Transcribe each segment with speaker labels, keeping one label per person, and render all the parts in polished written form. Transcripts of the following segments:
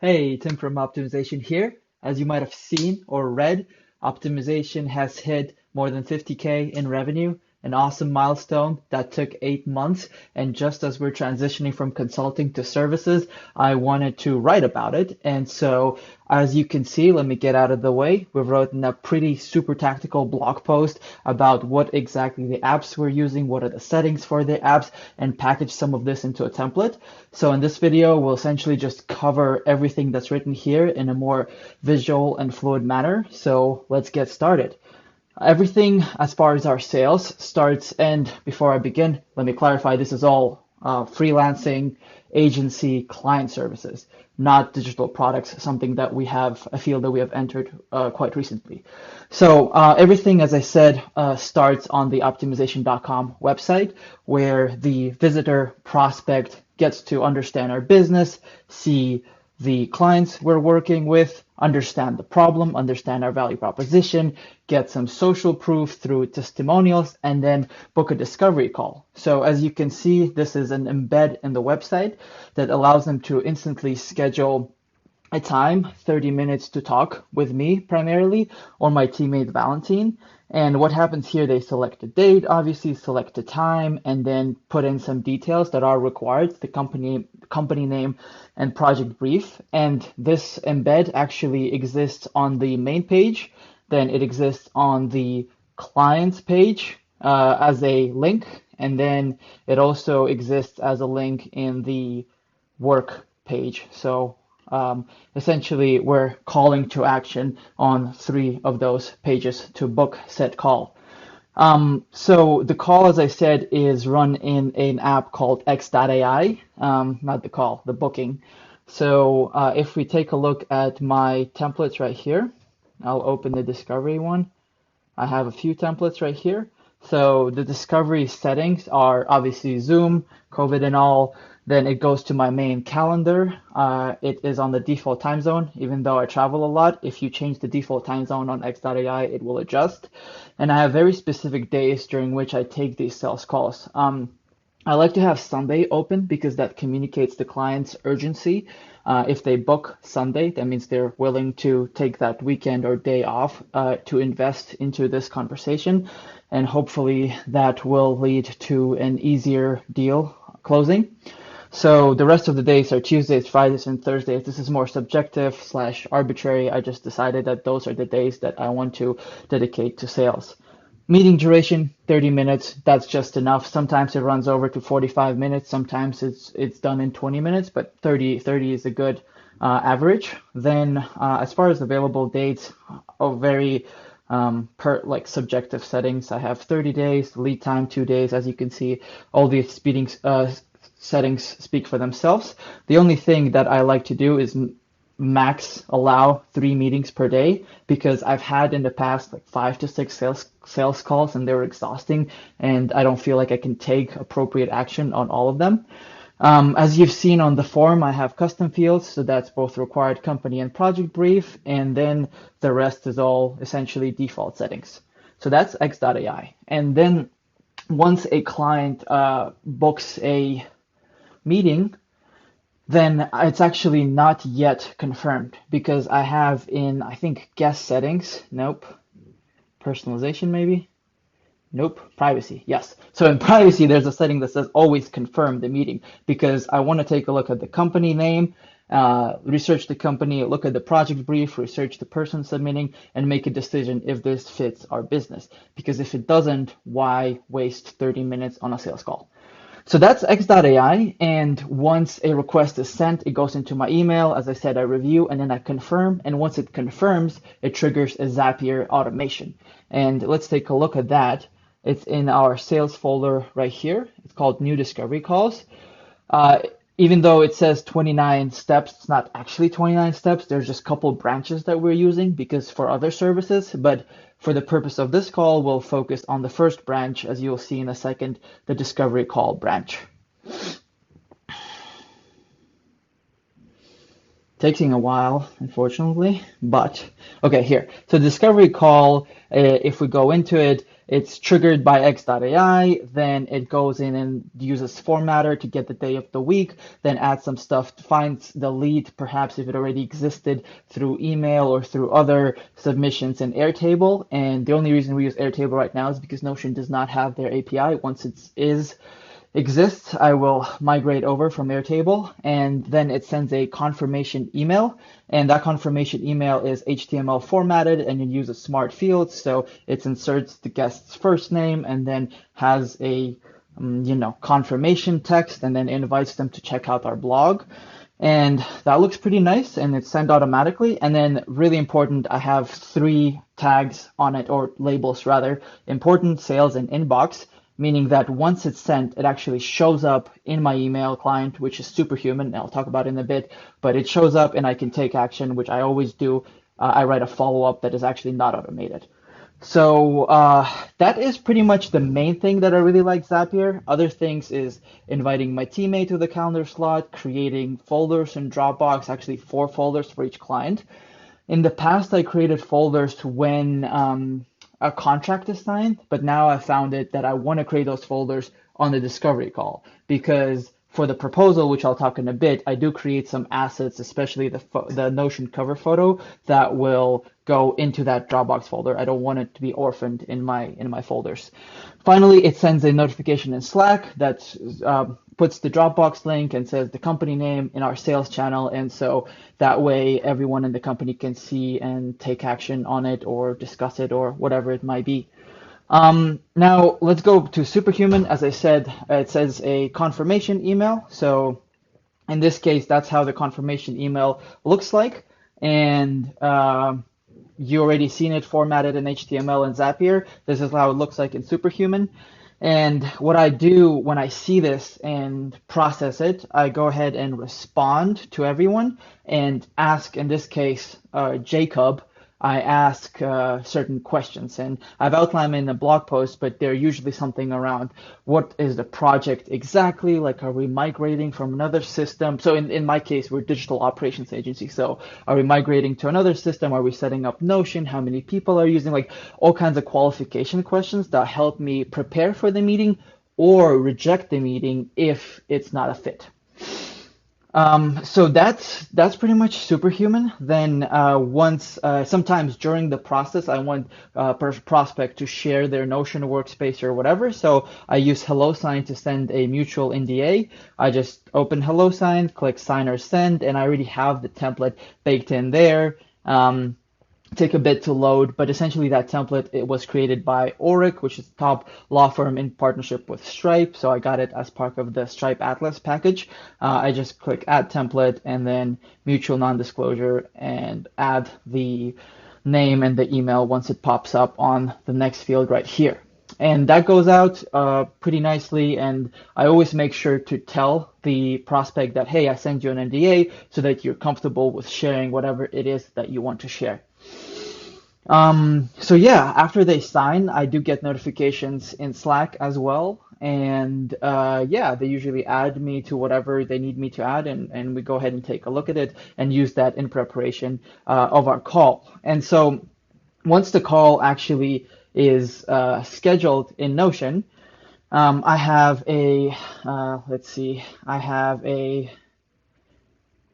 Speaker 1: Hey, Tim from Optimization here. As you might have seen or read, Optimization has hit more than 50K in revenue, an awesome milestone that took 8 months. And just as we're transitioning from consulting to services, I wanted to write about it. And so, as you can see, let me get out of the way. We've written a pretty super tactical blog post about what exactly the apps we're using, what are the settings for the apps, and package some of this into a template. So in this video, we'll essentially just cover everything that's written here in a more visual and fluid manner. So let's get started. Everything as far as our sales starts, and before I begin, let me clarify this is all freelancing, agency, client services, not digital products, something that we have, a field that we have entered quite recently. So everything, as I said, starts on the optimization.com website, where the visitor prospect gets to understand our business, see the clients we're working with, understand the problem, understand our value proposition, get some social proof through testimonials, and then book a discovery call. So as you can see, this is an embed in the website that allows them to instantly schedule a time, 30 minutes to talk with me primarily, or my teammate Valentine. And what happens here, they select a date, obviously select a time, and then put in some details that are required, the company name and project brief. And this embed actually exists on the main page, then it exists on the clients page as a link, and then it also exists as a link in the work page. So essentially, we're calling to action on 3 of those pages to book said call. So the call, as I said, is run in an app called X.AI, not the call, the booking. So if we take a look at my templates right here, I'll open the discovery one. I have a few templates right here. So the discovery settings are obviously Zoom, COVID and all. Then it goes to my main calendar. It is on the default time zone, even though I travel a lot. If you change the default time zone on X.AI, it will adjust. And I have very specific days during which I take these sales calls. I like to have Sunday open because that communicates the client's urgency. If they book Sunday, that means they're willing to take that weekend or day off to invest into this conversation. And hopefully that will lead to an easier deal closing. So the rest of the days are Tuesdays, Fridays, and Thursdays. This is more subjective slash arbitrary. I just decided that those are the days that I want to dedicate to sales. Meeting duration, 30 minutes. That's just enough. Sometimes it runs over to 45 minutes. Sometimes it's done in 20 minutes, but 30 is a good average. Then as far as available dates, very like subjective settings. I have 30 days, lead time 2 days. As you can see, all these settings speak for themselves. The only thing that I like to do is max allow 3 meetings per day, because I've had in the past like 5 to 6 sales calls and they were exhausting, and I don't feel like I can take appropriate action on all of them. As you've seen on the form, I have custom fields, so that's both required company and project brief, and then the rest is all essentially default settings. So that's X.AI. And then once a client books a meeting, then it's actually not yet confirmed, because I have in, I think, guest settings, nope, personalization maybe, nope, privacy, yes. So in privacy, there's a setting that says always confirm the meeting, because I want to take a look at the company name, research the company, look at the project brief, research the person submitting, and make a decision if this fits our business. Because if it doesn't, why waste 30 minutes on a sales call? So that's X.AI, and once a request is sent, it goes into my email. As I said, I review and then I confirm, and once it confirms, it triggers a Zapier automation. And let's take a look at that. It's in our sales folder right here. It's called New Discovery Calls. Even though it says 29 steps, it's not actually 29 steps. There's just a couple branches that we're using because for other services, but for the purpose of this call, we'll focus on the first branch, as you'll see in a second, the discovery call branch. Taking a while, unfortunately, but okay, here. So discovery call, if we go into it, it's triggered by X.AI, then it goes in and uses formatter to get the day of the week, then adds some stuff, finds the lead, perhaps if it already existed through email or through other submissions in Airtable. And the only reason we use Airtable right now is because Notion does not have their API. Once it exists, I will migrate over from Airtable, and then it sends a confirmation email, and that confirmation email is HTML formatted, and it uses smart fields, so it inserts the guest's first name and then has a confirmation text, and then invites them to check out our blog. And that looks pretty nice, and it's sent automatically. And then really important, I have 3 tags on it, or labels rather: important, sales, and inbox, meaning that once it's sent, it actually shows up in my email client, which is superhuman, and I'll talk about it in a bit, but it shows up and I can take action, which I always do. I write a follow-up that is actually not automated. So that is pretty much the main thing that I really like Zapier. Other things is inviting my teammate to the calendar slot, creating folders in Dropbox, actually 4 folders for each client. In the past, I created folders when a contract is signed, but now I found it that I want to create those folders on the discovery call, because for the proposal, which I'll talk in a bit, I do create some assets, especially the Notion cover photo, that will go into that Dropbox folder. I don't want it to be orphaned in my folders. Finally, it sends a notification in Slack that puts the Dropbox link and says the company name in our sales channel, and so that way everyone in the company can see and take action on it or discuss it or whatever it might be. Now let's go to Superhuman. As I said, it says a confirmation email. So in this case, that's how the confirmation email looks like. And you already seen it formatted in HTML and Zapier. This is how it looks like in Superhuman. And what I do when I see this and process it, I go ahead and respond to everyone and ask, in this case, Jacob, I ask certain questions, and I've outlined them in the blog post, but they're usually something around what is the project exactly, like are we migrating from another system? So in my case, we're a digital operations agency. So are we migrating to another system? Are we setting up Notion? How many people are using? Like all kinds of qualification questions that help me prepare for the meeting or reject the meeting if it's not a fit. So that's pretty much Superhuman. Then sometimes during the process, I want prospect to share their Notion workspace or whatever. So I use HelloSign to send a mutual NDA. I just open HelloSign, click sign or send, and I already have the template baked in there. Take a bit to load, but essentially that template, it was created by Oric, which is the top law firm in partnership with Stripe. So I got it as part of the Stripe Atlas package. I just click add template and then mutual non-disclosure and add the name and the email once it pops up on the next field right here. And that goes out pretty nicely. And I always make sure to tell the prospect that, hey, I sent you an NDA so that you're comfortable with sharing whatever it is that you want to share. So yeah, after they sign, I do get notifications in Slack as well. And yeah, they usually add me to whatever they need me to add, and we go ahead and take a look at it and use that in preparation of our call. And so once the call actually is scheduled in Notion, I have a, I have a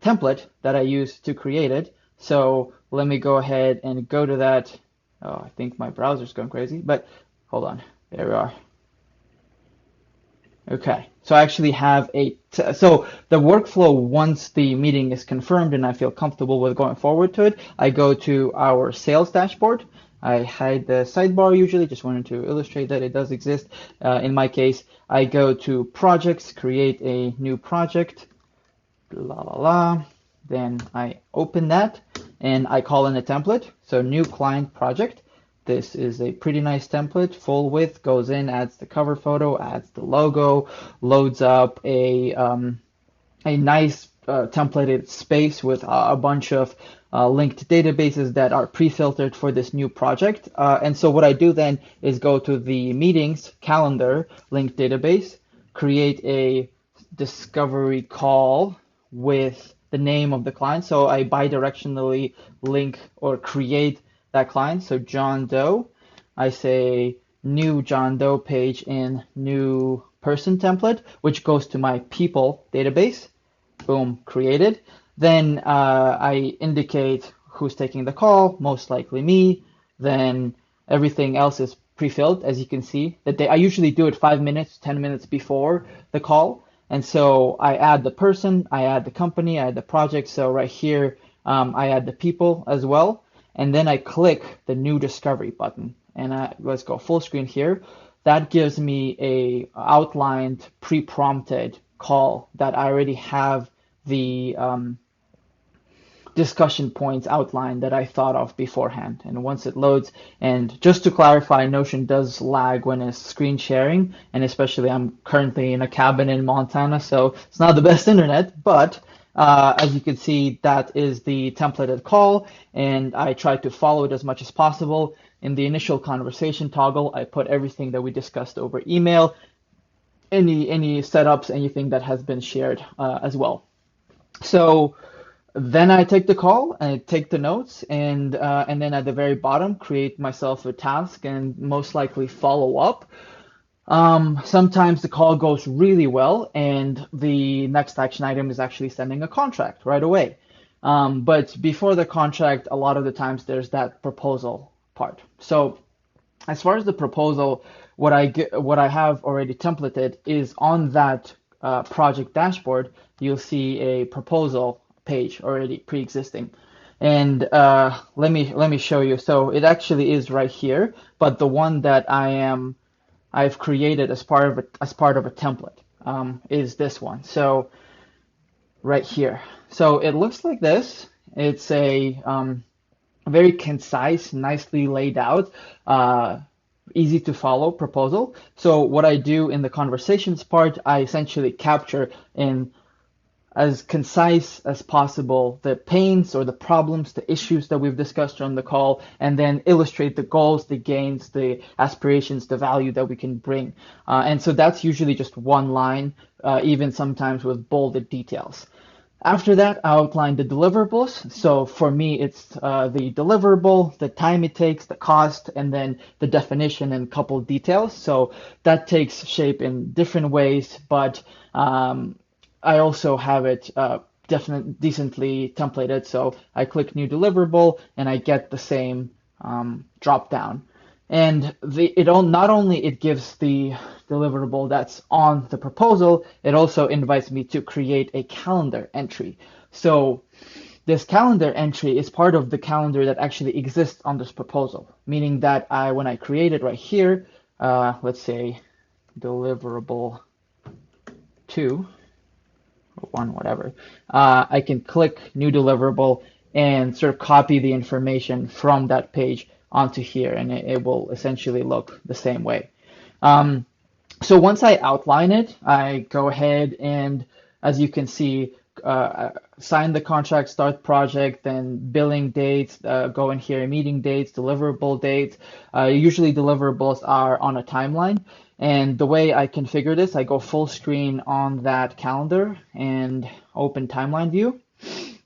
Speaker 1: template that I use to create it. So let me go ahead and go to that. Oh, I think my browser's going crazy, but hold on. There we are. Okay, so I actually have so the workflow, once the meeting is confirmed and I feel comfortable with going forward to it, I go to our sales dashboard. I hide the sidebar usually, just wanted to illustrate that it does exist. In my case, I go to projects, create a new project, Then I open that and I call in a template. So new client project. This is a pretty nice template, full width, goes in, adds the cover photo, adds the logo, loads up a nice templated space with a bunch of linked databases that are pre-filtered for this new project. And so what I do then is go to the meetings calendar linked database, create a discovery call with the name of the client. So I bidirectionally link or create that client. So John Doe, I say new John Doe page in new person template, which goes to my people database. Boom, created. Then I indicate who's taking the call, most likely me. Then everything else is pre-filled, as you can see. I usually do it 5 minutes, 10 minutes before the call. And so I add the person, I add the company, I add the project. So right here, I add the people as well. And then I click the new discovery button. And let's go full screen here. That gives me a outlined, pre-prompted call that I already have the discussion points outlined that I thought of beforehand. And once it loads, and just to clarify, Notion does lag when it's screen sharing, and especially I'm currently in a cabin in Montana, so it's not the best internet, but as you can see, that is the templated call, and I try to follow it as much as possible. In the initial conversation toggle, I put everything that we discussed over email, any setups, anything that has been shared as well. So then I take the call, I take the notes, and then at the very bottom, create myself a task and most likely follow up. Sometimes the call goes really well, and the next action item is actually sending a contract right away. But before the contract, a lot of the times there's that proposal part. So as far as the proposal, what I have already templated is on that project dashboard. You'll see a proposal page already pre-existing, and let me show you. So it actually is right here, but the one that I've created as part of a template is this one. So right here. So it looks like this. It's a very concise, nicely laid out, easy to follow proposal. So what I do in the conversations part, I essentially capture in as concise as possible the pains or the problems, the issues that we've discussed on the call, and then illustrate the goals, the gains, the aspirations, the value that we can bring. And so that's usually just one line, even sometimes with bolded details. After that, I outline the deliverables. So for me, it's the deliverable, the time it takes, the cost, and then the definition and couple details. So that takes shape in different ways, but I also have it decently templated. So I click new deliverable and I get the same drop down. And not only it gives the deliverable that's on the proposal, it also invites me to create a calendar entry. So this calendar entry is part of the calendar that actually exists on this proposal, meaning that when I create it right here, let's say deliverable 2 or 1, whatever, I can click new deliverable and sort of copy the information from that page onto here, and it will essentially look the same way. So once I outline it, I go ahead and, as you can see, sign the contract, start project, then billing dates, go in here, meeting dates, deliverable dates. Usually deliverables are on a timeline. And the way I configure this, I go full screen on that calendar and open timeline view.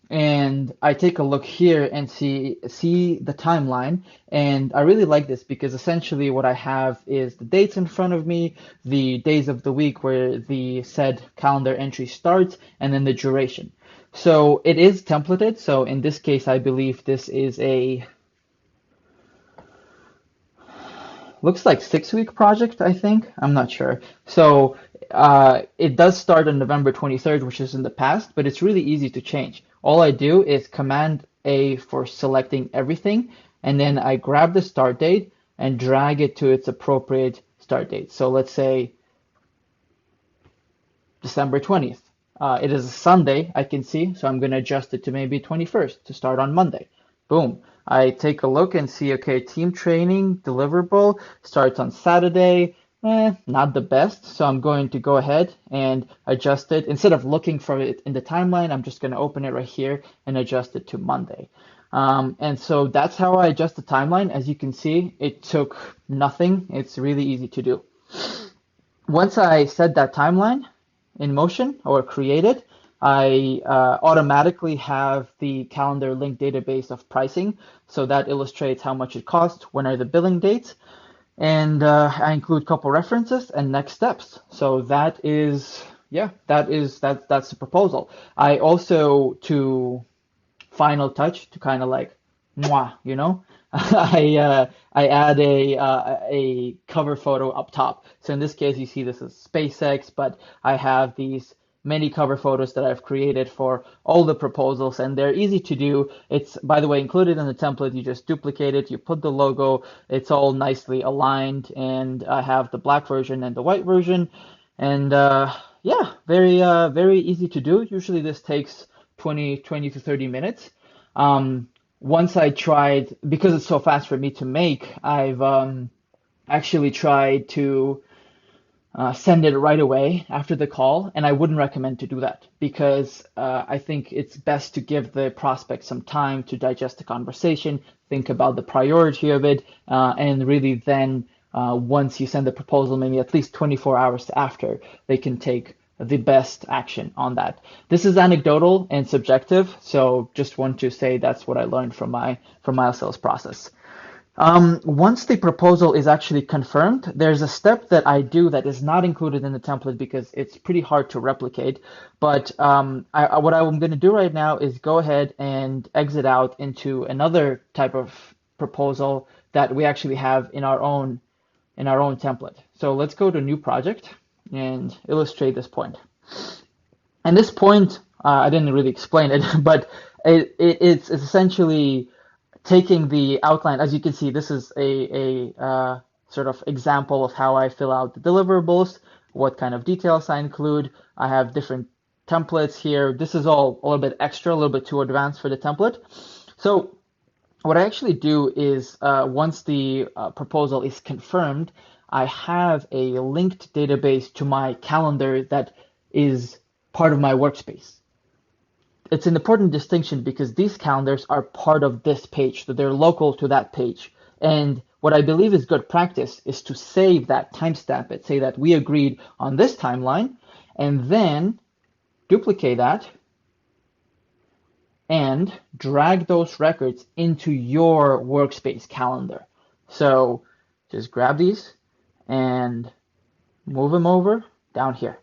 Speaker 1: And I take a look here and see the timeline. And I really like this because essentially what I have is the dates in front of me, the days of the week where the said calendar entry starts, and then the duration. So it is templated. So in this case, I believe this is looks like 6-week project, I think. I'm not sure. So it does start on November 23rd, which is in the past, but it's really easy to change. All I do is Command A for selecting everything, and then I grab the start date and drag it to its appropriate start date. So let's say December 20th. It is a Sunday, I can see, so I'm going to adjust it to maybe 21st to start on Monday. Boom. I take a look and see, okay, team training deliverable starts on Saturday. Not the best, so I'm going to go ahead and adjust it. Instead of looking for it in the timeline, I'm just going to open it right here and adjust it to Monday. And so that's how I adjust the timeline. As you can see, it took nothing. It's really easy to do. Once I set that timeline in motion or create it, I automatically have the calendar link database of pricing. So that illustrates how much it costs, when are the billing dates. And I include a couple references and next steps. So that is, yeah, that's the proposal. I also, to final touch, to kind of like mwah, I add a cover photo up top. So in this case, you see this is SpaceX, but I have these many cover photos that I've created for all the proposals, and they're easy to do. It's, by the way, included in the template. You just duplicate it, you put the logo, it's all nicely aligned, and I have the black version and the white version. And yeah, very easy to do. Usually this takes 20 to 30 minutes. Once I tried, because it's so fast for me to make, I've actually tried to send it right away after the call, and I wouldn't recommend to do that because I think it's best to give the prospect some time to digest the conversation, think about the priority of it, and really then once you send the proposal, maybe at least 24 hours after, they can take the best action on that. This is anecdotal and subjective, so just want to say that's what I learned from my sales process. Once the proposal is actually confirmed, there's a step that I do that is not included in the template because it's pretty hard to replicate. But what I'm going to do right now is go ahead and exit out into another type of proposal that we actually have in our own template. So let's go to new project and illustrate this point. And this point, I didn't really explain it, but it's essentially taking the outline. As you can see, this is a sort of example of how I fill out the deliverables, what kind of details I include. I have different templates here. This is all a little bit extra, a little bit too advanced for the template. So what I actually do is once the proposal is confirmed, I have a linked database to my calendar that is part of my workspace. It's an important distinction because these calendars are part of this page, so they're local to that page. And what I believe is good practice is to save that, timestamp it, say that we agreed on this timeline, and then duplicate that and drag those records into your workspace calendar. So just grab these and move them over down here.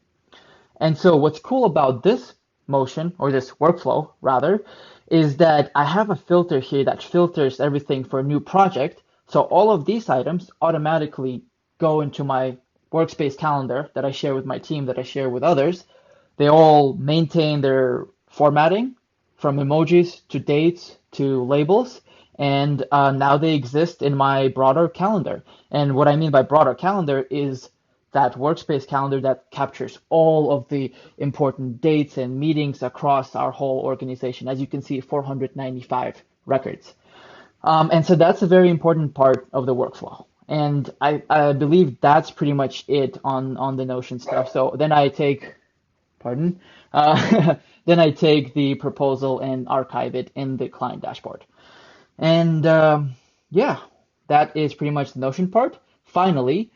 Speaker 1: And so what's cool about this motion, or this workflow rather, is that I have a filter here that filters everything for a new project. So all of these items automatically go into my workspace calendar that I share with my team, that I share with others. They all maintain their formatting from emojis to dates to labels. And now they exist in my broader calendar. And what I mean by broader calendar is that workspace calendar that captures all of the important dates and meetings across our whole organization. As you can see, 495 records. And so that's a very important part of the workflow. And I believe that's pretty much it on the Notion stuff. So then I take, pardon, then I take the proposal and archive it in the client dashboard. And yeah, that is pretty much the Notion part. Finally,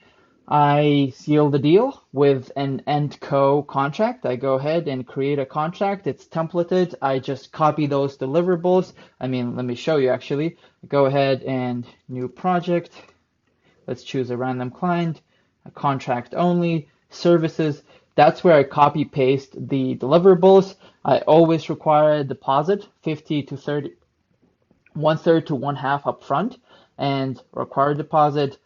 Speaker 1: I seal the deal with an end co contract. I go ahead and create a contract. It's templated. I just copy those deliverables. I mean, let me show you actually. Go ahead and new project. Let's choose a random client, a contract only, services. That's where I copy paste the deliverables. I always require a deposit, 50 to 30, 1/3 to 1/2 up front, and require deposit.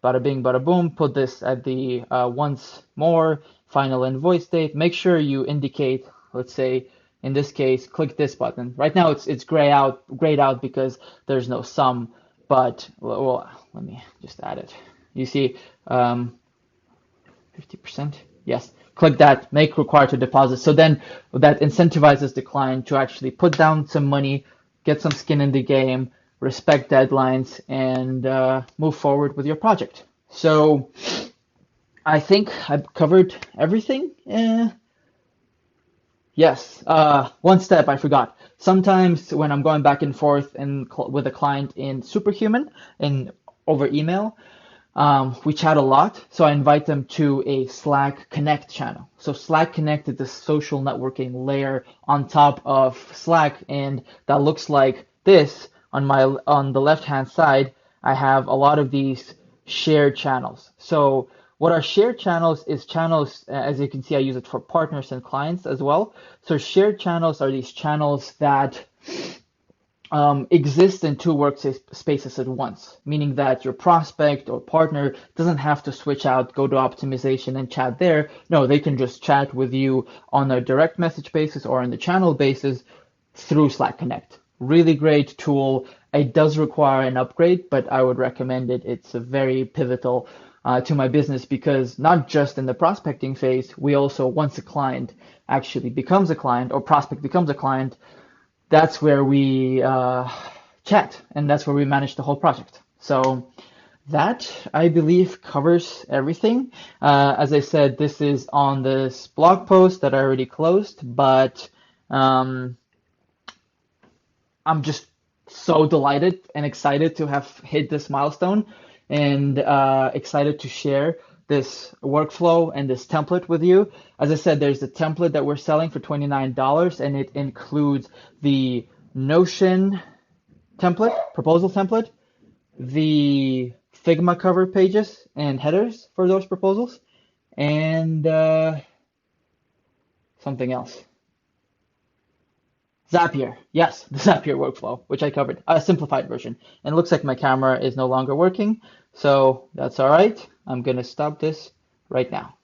Speaker 1: Bada bing, bada boom. Put this at the once more final invoice date. Make sure you indicate, let's say, in this case, click this button. Right now it's grayed out because there's no sum. But well, let me just add it. You see, 50%. Yes, click that. Make required to deposit. So then that incentivizes the client to actually put down some money, get some skin in the game, respect deadlines, and move forward with your project. So I think I've covered everything. Yes, one step I forgot. Sometimes when I'm going back and forth with a client in Superhuman and over email, we chat a lot. So I invite them to a Slack Connect channel. So Slack Connect is the social networking layer on top of Slack, and that looks like this. On the left hand side, I have a lot of these shared channels. So what are shared channels is channels, as you can see, I use it for partners and clients as well. So shared channels are these channels that exist in two workspaces at once, meaning that your prospect or partner doesn't have to switch out, go to optimization and chat there. No, they can just chat with you on a direct message basis or on the channel basis through Slack Connect. Really great tool. It does require an upgrade, but I would recommend it. It's a very pivotal to my business because not just in the prospecting phase, we also, once a client actually becomes a client or prospect becomes a client, that's where we chat and that's where we manage the whole project. So that, I believe, covers everything. As I said, this is on this blog post that I already closed, but I'm just so delighted and excited to have hit this milestone and excited to share this workflow and this template with you. As I said, there's a template that we're selling for $29 and it includes the Notion template, proposal template, the Figma cover pages and headers for those proposals, and something else. Zapier, yes, the Zapier workflow, which I covered, a simplified version. And it looks like my camera is no longer working, so that's all right. I'm gonna stop this right now.